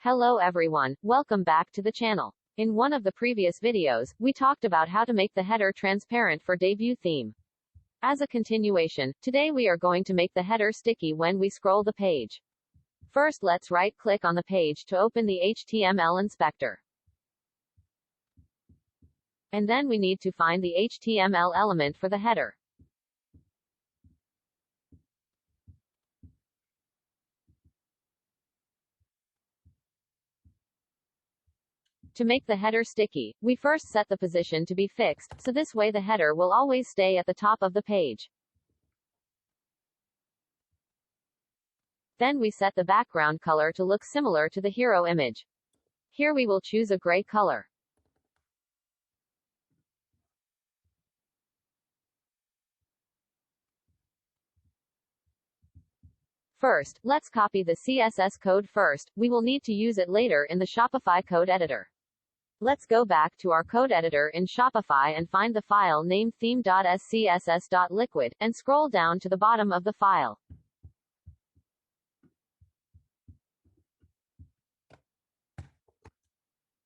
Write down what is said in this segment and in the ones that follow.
Hello everyone, welcome back to the channel. In one of the previous videos, we talked about how to make the header transparent for debut theme. As a continuation, today we are going to make the header sticky when we scroll the page. First, let's right-click on the page to open the HTML inspector. And then we need to find the HTML element for the header. To make the header sticky, we first set the position to be fixed, so this way the header will always stay at the top of the page. Then we set the background color to look similar to the hero image. Here we will choose a gray color. First, let's copy the CSS code first. We will need to use it later in the Shopify code editor. Let's go back to our code editor in Shopify and find the file named theme.scss.liquid, and scroll down to the bottom of the file.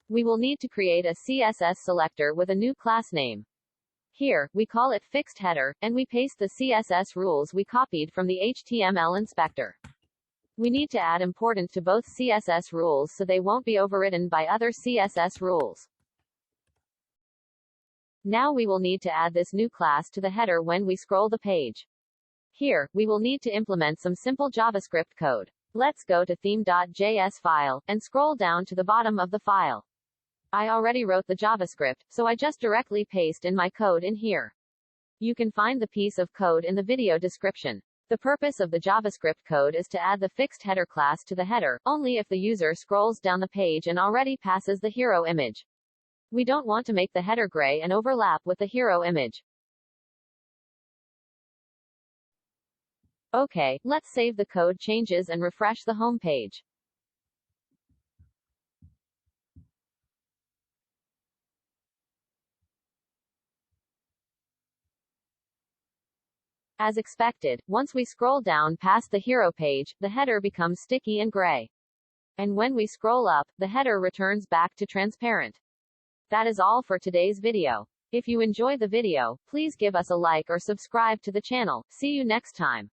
We will need to create a CSS selector with a new class name. Here, we call it fixed header, and we paste the CSS rules we copied from the HTML inspector. We need to add importance to both CSS rules so they won't be overridden by other CSS rules. Now we will need to add this new class to the header when we scroll the page. Here, we will need to implement some simple JavaScript code. Let's go to theme.js file, and scroll down to the bottom of the file. I already wrote the JavaScript, so I just directly paste in my code in here. You can find the piece of code in the video description. The purpose of the JavaScript code is to add the fixed header class to the header, only if the user scrolls down the page and already passes the hero image. We don't want to make the header gray and overlap with the hero image. Okay, let's save the code changes and refresh the home page. As expected, once we scroll down past the hero page, the header becomes sticky and gray. And when we scroll up, the header returns back to transparent. That is all for today's video. If you enjoy the video, please give us a like or subscribe to the channel. See you next time.